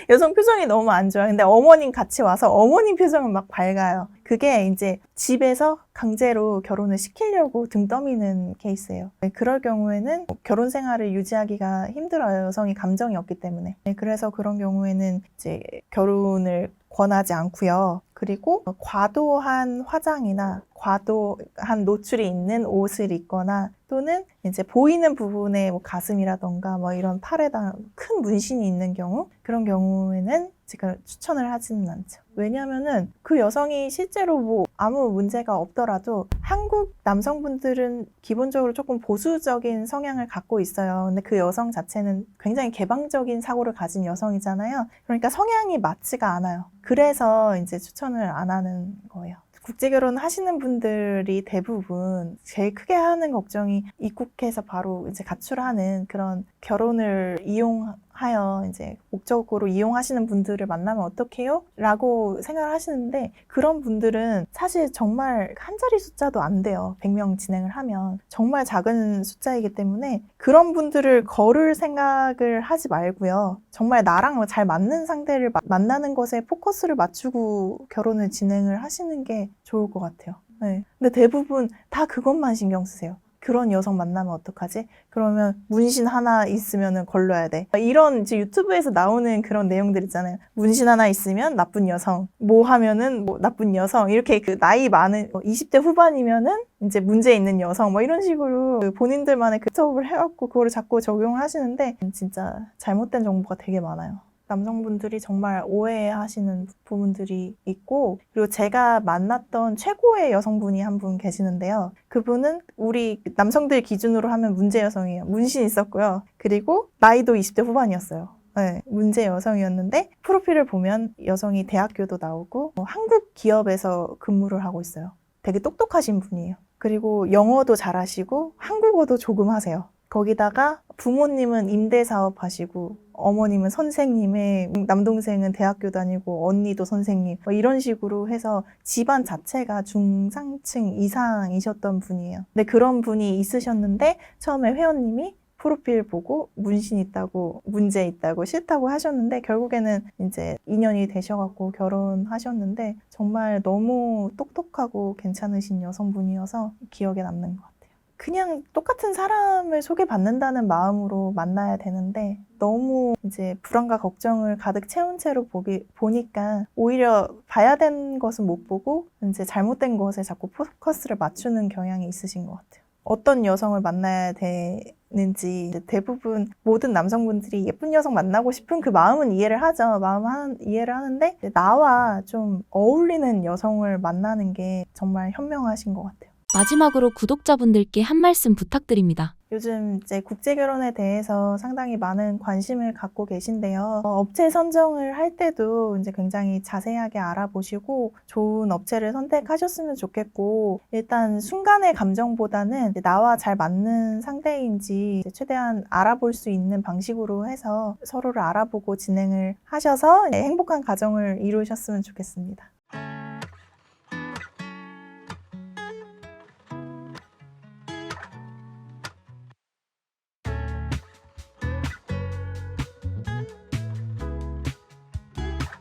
여성 표정이 너무 안 좋아요. 근데 어머님 같이 와서 어머님 표정은 막 밝아요. 그게 이제 집에서 강제로 결혼을 시키려고 등 떠미는 케이스예요. 그럴 경우에는 결혼 생활을 유지하기가 힘들어요. 여성이 감정이 없기 때문에. 그래서 그런 경우에는 이제 결혼을 권하지 않고요. 그리고 과도한 화장이나 과도한 노출이 있는 옷을 입거나 또는 이제 보이는 부분에 뭐 가슴이라던가 뭐 이런 팔에다 큰 문신이 있는 경우, 그런 경우에는 제가 추천을 하지는 않죠. 왜냐면은 그 여성이 실제로 뭐 아무 문제가 없더라도 한국 남성분들은 기본적으로 조금 보수적인 성향을 갖고 있어요. 근데 그 여성 자체는 굉장히 개방적인 사고를 가진 여성이잖아요. 그러니까 성향이 맞지가 않아요. 그래서 이제 추천을 안 하는 거예요. 국제결혼 하시는 분들이 대부분 제일 크게 하는 걱정이 입국해서 바로 이제 가출하는 그런 결혼을 이용하여 이제 목적으로 이용하시는 분들을 만나면 어떡해요? 라고 생각을 하시는데, 그런 분들은 사실 정말 한 자리 숫자도 안 돼요. 100명 진행을 하면. 정말 작은 숫자이기 때문에 그런 분들을 거를 생각을 하지 말고요. 정말 나랑 잘 맞는 상대를 만나는 것에 포커스를 맞추고 결혼을 진행을 하시는 게 좋을 것 같아요. 네. 근데 대부분 다 그것만 신경 쓰세요. 그런 여성 만나면 어떡하지? 그러면 문신 하나 있으면 걸러야 돼. 이런 이제 유튜브에서 나오는 그런 내용들 있잖아요. 문신 하나 있으면 나쁜 여성, 뭐 하면은 뭐 나쁜 여성, 이렇게 그 나이 많은 20대 후반이면은 이제 문제 있는 여성, 뭐 이런 식으로 그 본인들만의 그 수업을 해갖고 그거를 자꾸 적용을 하시는데 진짜 잘못된 정보가 되게 많아요. 남성분들이 정말 오해하시는 부분들이 있고, 그리고 제가 만났던 최고의 여성분이 한 분 계시는데요. 그분은 우리 남성들 기준으로 하면 문제 여성이에요. 문신 있었고요. 그리고 나이도 20대 후반이었어요. 네, 문제 여성이었는데 프로필을 보면 여성이 대학교도 나오고 한국 기업에서 근무를 하고 있어요. 되게 똑똑하신 분이에요. 그리고 영어도 잘하시고 한국어도 조금 하세요. 거기다가 부모님은 임대 사업 하시고 어머님은 선생님의, 남동생은 대학교 다니고 언니도 선생님, 뭐 이런 식으로 해서 집안 자체가 중상층 이상이셨던 분이에요. 근데 그런 분이 있으셨는데 처음에 회원님이 프로필 보고 문신 있다고, 문제 있다고, 싫다고 하셨는데 결국에는 이제 인연이 되셔갖고 결혼하셨는데 정말 너무 똑똑하고 괜찮으신 여성분이어서 기억에 남는 것 같아요. 그냥 똑같은 사람을 소개받는다는 마음으로 만나야 되는데 너무 이제 불안과 걱정을 가득 채운 채로 보니까 오히려 봐야 되는 것은 못 보고 이제 잘못된 것에 자꾸 포커스를 맞추는 경향이 있으신 것 같아요. 어떤 여성을 만나야 되는지 대부분 모든 남성분들이 예쁜 여성 만나고 싶은 그 마음은 이해를 하죠. 이해를 하는데 나와 좀 어울리는 여성을 만나는 게 정말 현명하신 것 같아요. 마지막으로 구독자분들께 한 말씀 부탁드립니다. 요즘 이제 국제결혼에 대해서 상당히 많은 관심을 갖고 계신데요. 업체 선정을 할 때도 이제 굉장히 자세하게 알아보시고 좋은 업체를 선택하셨으면 좋겠고, 일단 순간의 감정보다는 나와 잘 맞는 상대인지 최대한 알아볼 수 있는 방식으로 해서 서로를 알아보고 진행을 하셔서 행복한 가정을 이루셨으면 좋겠습니다.